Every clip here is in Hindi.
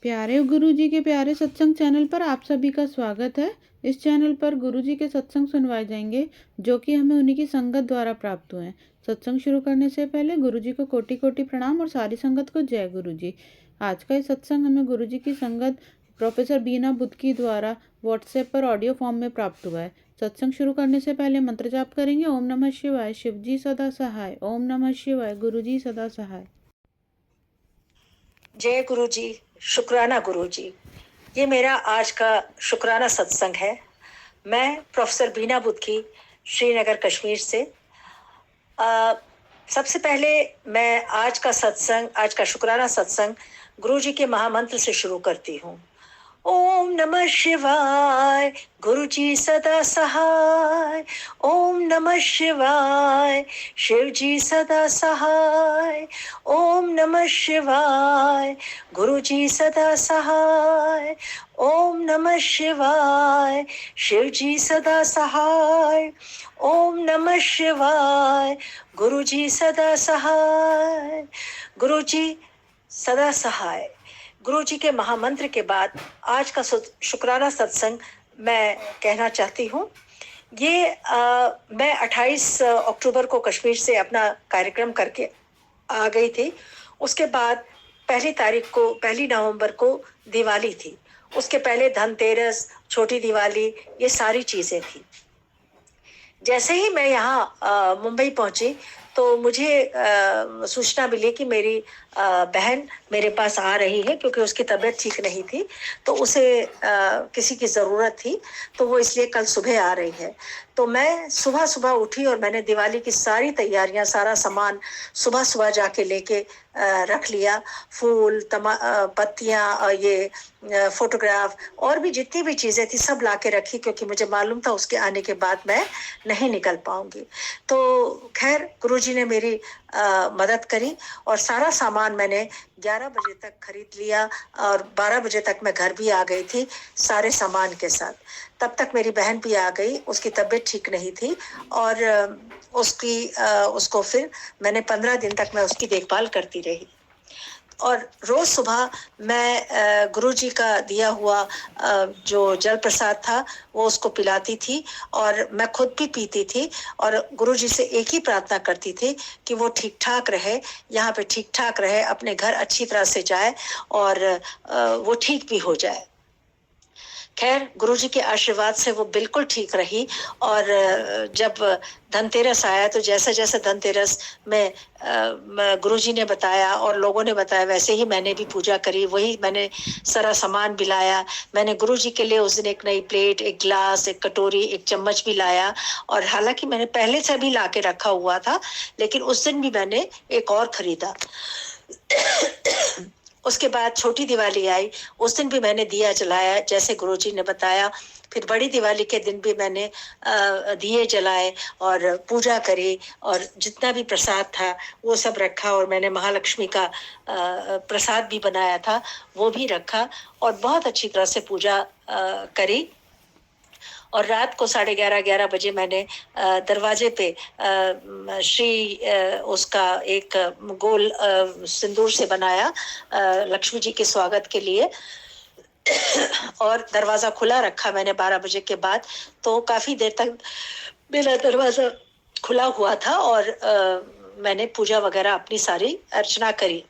प्यारे गुरुजी के प्यारे सत्संग चैनल पर आप सभी का स्वागत है। इस चैनल पर गुरुजी के सत्संग सुनवाए जाएंगे जो कि हमें उन्हीं की संगत द्वारा प्राप्त हुए हैं। सत्संग शुरू करने से पहले गुरुजी को कोटि कोटि प्रणाम और सारी संगत को जय गुरुजी। आज का ये सत्संग हमें गुरुजी की संगत प्रोफेसर बीना बुदकी द्वारा व्हाट्सएप पर ऑडियो फॉर्म में प्राप्त हुआ है। सत्संग शुरू करने से पहले मंत्र जाप करेंगे। ओम नमः शिवाय, शिवजी सदा सहाय। ओम नमः शिवाय, गुरुजी सदा सहाय। जय गुरु जी, शुक्राना गुरु जी। ये मेरा आज का शुक्राना सत्संग है। मैं प्रोफेसर बीना बुदकी, श्रीनगर कश्मीर से। सबसे पहले मैं आज का शुक्राना सत्संग गुरु जी के महामंत्र से शुरू करती हूँ। ओम नमः शिवाय, गुरु जी सदा सहाय। ओम नमः शिवाय, शिव जी सदा सहाय। ओम नमः शिवाय, गुरु जी सदा सहाय। ओम नमः शिवाय, शिव जी सदा सहाय। ओम नमः शिवाय, गुरु जी सदा सहाय। गुरु जी सदा सहाय। गुरु जी के महामंत्र के बाद आज का शुक्राना सत्संग मैं कहना चाहती हूँ। ये मैं 28 अक्टूबर को कश्मीर से अपना कार्यक्रम करके आ गई थी। उसके बाद पहली नवंबर को दिवाली थी। उसके पहले धनतेरस, छोटी दिवाली, ये सारी चीजें थी। जैसे ही मैं यहाँ मुंबई पहुंची तो मुझे सूचना मिली कि मेरी बहन मेरे पास आ रही है, क्योंकि उसकी तबीयत ठीक नहीं थी, तो उसे किसी की ज़रूरत थी, तो वो इसलिए कल सुबह आ रही है। तो मैं सुबह सुबह उठी और मैंने दिवाली की सारी तैयारियां, सारा सामान सुबह सुबह जाके लेके रख लिया। फूल, पत्तियां, ये फोटोग्राफ और भी जितनी भी चीज़ें थी सब ला के रखी, क्योंकि मुझे मालूम था उसके आने के बाद मैं नहीं निकल पाऊंगी। तो खैर गुरुजी ने मेरी मदद करी और सारा सामान मैंने 11 बजे तक खरीद लिया और 12 बजे तक मैं घर भी आ गई थी सारे सामान के साथ। तब तक मेरी बहन भी आ गई, उसकी तबीयत ठीक नहीं थी और उसको फिर मैंने 15 दिन तक मैं उसकी देखभाल करती रही। और रोज सुबह मैं गुरुजी का दिया हुआ जो जल प्रसाद था वो उसको पिलाती थी और मैं खुद भी पीती थी और गुरुजी से एक ही प्रार्थना करती थी कि वो ठीक ठाक रहे, यहाँ पे ठीक ठाक रहे, अपने घर अच्छी तरह से जाए और वो ठीक भी हो जाए। खैर गुरुजी के आशीर्वाद से वो बिल्कुल ठीक रही और जब धनतेरस आया तो जैसे जैसे धनतेरस में गुरुजी ने बताया और लोगों ने बताया वैसे ही मैंने भी पूजा करी। वही मैंने सारा सामान भी लाया। मैंने गुरुजी के लिए उस दिन एक नई प्लेट, एक गिलास, एक कटोरी, एक चम्मच भी लाया और हालांकि मैंने पहले से भी ला के रखा हुआ था, लेकिन उस दिन भी मैंने एक और खरीदा। उसके बाद छोटी दिवाली आई, उस दिन भी मैंने दिया जलाया जैसे गुरुजी ने बताया। फिर बड़ी दिवाली के दिन भी मैंने दिए जलाए और पूजा करी और जितना भी प्रसाद था वो सब रखा और मैंने महालक्ष्मी का प्रसाद भी बनाया था वो भी रखा और बहुत अच्छी तरह से पूजा करी। और रात को 11:30 बजे मैंने दरवाजे पे उसका एक गोल सिंदूर से बनाया लक्ष्मी जी के स्वागत के लिए और दरवाजा खुला रखा मैंने 12 बजे के बाद। तो काफी देर तक मेरा दरवाजा खुला हुआ था और मैंने पूजा वगैरह अपनी सारी अर्चना करी।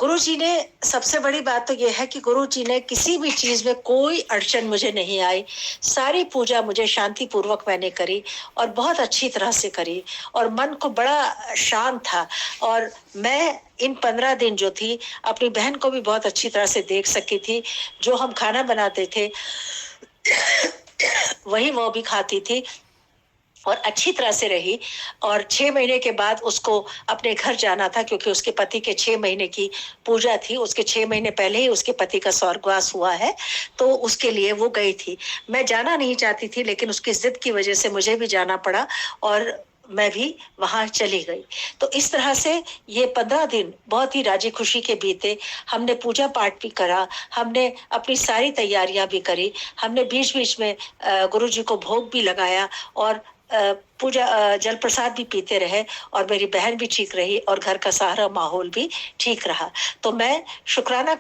गुरुजी ने सबसे बड़ी बात तो यह है कि गुरुजी ने किसी भी चीज में कोई अड़चन मुझे नहीं आई। सारी पूजा मुझे शांति पूर्वक मैंने करी और बहुत अच्छी तरह से करी और मन को बड़ा शांत था और मैं इन 15 दिन जो थी अपनी बहन को भी बहुत अच्छी तरह से देख सकी थी। जो हम खाना बनाते थे वही वो भी खाती थी और अच्छी तरह से रही। और 6 महीने के बाद उसको अपने घर जाना था, क्योंकि उसके पति के 6 महीने की पूजा थी। उसके 6 महीने पहले ही उसके पति का स्वर्गवास हुआ है, तो उसके लिए वो गई थी। मैं जाना नहीं चाहती थी, लेकिन उसकी जिद की वजह से मुझे भी जाना पड़ा और मैं भी वहां चली गई। तो इस तरह से ये 15 दिन बहुत ही राजी खुशी के बीते। हमने पूजा पाठ भी करा, हमने अपनी सारी तैयारियां भी करी, हमने बीच बीच में गुरुजी को भोग भी लगाया और जल प्रसाद भी पीते रहे और मेरी बहन भी ठीक रही और घर का सारा माहौल भी ठीक रहा। तो मैं शुक्राना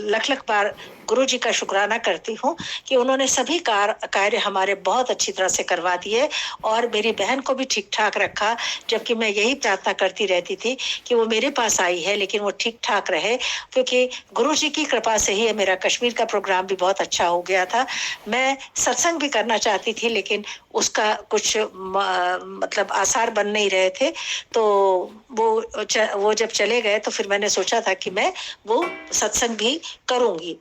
लख लख बार गुरु जी का शुक्राना करती हूँ कि उन्होंने सभी कार्य हमारे बहुत अच्छी तरह से करवा दिए और मेरी बहन को भी ठीक ठाक रखा, जबकि मैं यही प्रार्थना करती रहती थी कि वो मेरे पास आई है लेकिन वो ठीक ठाक रहे, क्योंकि गुरु जी की कृपा से ही मेरा कश्मीर का प्रोग्राम भी बहुत अच्छा हो गया था। मैं सत्संग भी करना चाहती थी लेकिन उसका कुछ मतलब आसार बन नहीं रहे थे, तो वो जब चले गए तो फिर मैंने सोचा था कि मैं वो सत्संग भी करूंगी।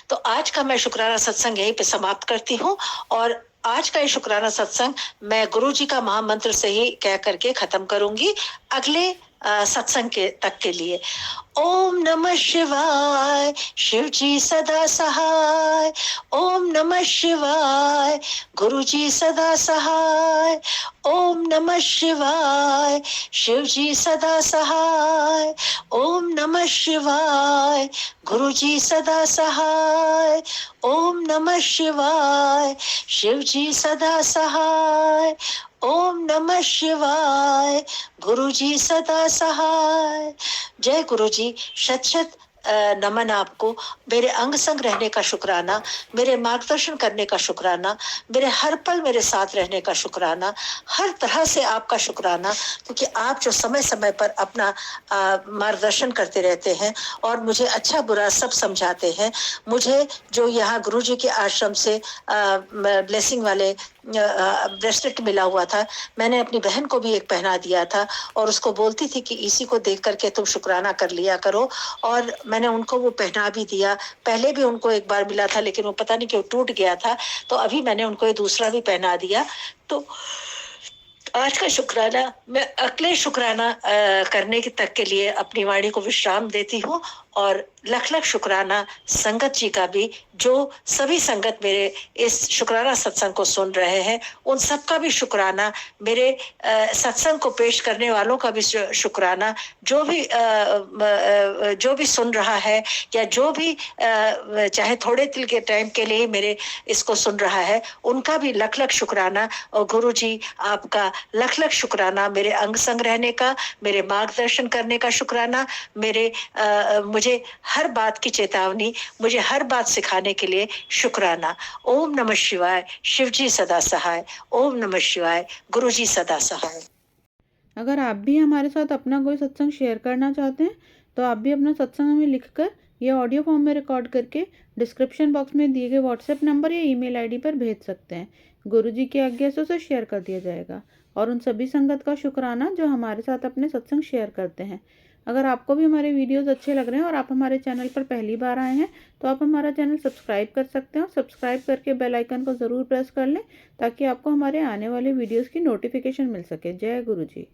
तो आज का मैं शुक्राना सत्संग यहीं पे समाप्त करती हूँ और आज का ये शुक्राना सत्संग मैं गुरु जी का महामंत्र से ही कह करके खत्म करूंगी अगले सत्संग तक के लिए। ओम नमः शिवाय, शिव जी सदा सहाय। ओम नमः शिवाय, गुरु जी सदा सहाय। ओम नमः शिवाय, शिव जी सदा सहाय। ओम नमः शिवाय, गुरु जी सदा सहाय। ओम नमः शिवाय, शिव जी सदा सहाय। ओम नमः शिवाय, गुरु जी सदा सहाय। जय गुरु जी। शत शत नमन आपको। मेरे अंग संग रहने का शुक्राना, मेरे मार्गदर्शन करने का शुक्राना, मेरे हर पल मेरे साथ रहने का शुक्राना, हर तरह से आपका शुक्राना, क्योंकि आप जो समय समय पर अपना मार्गदर्शन करते रहते हैं और मुझे अच्छा बुरा सब समझाते हैं। मुझे जो यहाँ गुरु जी के आश्रम से ब्लेसिंग वाले ब्रेसलेट मिला हुआ था, मैंने अपनी बहन को भी एक पहना दिया था और उसको बोलती थी कि इसी को देख करके तुम शुक्राना कर लिया करो, और मैंने उनको वो पहना भी दिया। पहले भी उनको एक बार मिला था लेकिन वो पता नहीं क्यों टूट गया था, तो अभी मैंने उनको ये दूसरा भी पहना दिया। तो आज का शुक्राना मैं अगले शुक्राना करने तक के लिए अपनी वाणी को विश्राम देती हूँ और लख लख शुक्राना संगत जी का भी, जो सभी संगत मेरे इस शुक्राना सत्संग को सुन रहे हैं उन सबका भी शुक्राना, मेरे सत्संग को पेश करने वालों का भी शुक्राना, जो भी सुन रहा है या जो भी चाहे थोड़े दिल के टाइम के लिए मेरे इसको सुन रहा है, उनका भी लख लख शुक्राना। और गुरु जी आपका लख लख शुक्राना, मेरे अंग संग रहने का, मेरे मार्गदर्शन करने का शुक्राना, मुझे हर बात की चेतावनी, मुझे हर बात सिखाने के लिए शुक्राना। ओम नमः शिवाय, शिव जी सदा सहाय। ओम नमः शिवाय, गुरु जी सदा सहाय। अगर आप भी हमारे साथ अपना कोई सत्संग शेयर करना चाहते हैं तो आप भी अपना सत्संग हमें लिखकर या ऑडियो फॉर्म में रिकॉर्ड करके डिस्क्रिप्शन बॉक्स में दिए गए व्हाट्सएप नंबर या ईमेल आईडी पर भेज सकते हैं। गुरु जी की आज्ञा से उसे शेयर कर दिया जाएगा। और उन सभी संगत का शुक्राना जो हमारे साथ अपने सत्संग शेयर करते हैं। अगर आपको भी हमारे वीडियोस अच्छे लग रहे हैं और आप हमारे चैनल पर पहली बार आए हैं तो आप हमारा चैनल सब्सक्राइब कर सकते हैं और सब्सक्राइब करके बेल आइकन को ज़रूर प्रेस कर लें ताकि आपको हमारे आने वाले वीडियोस की नोटिफिकेशन मिल सके। जय गुरु जी।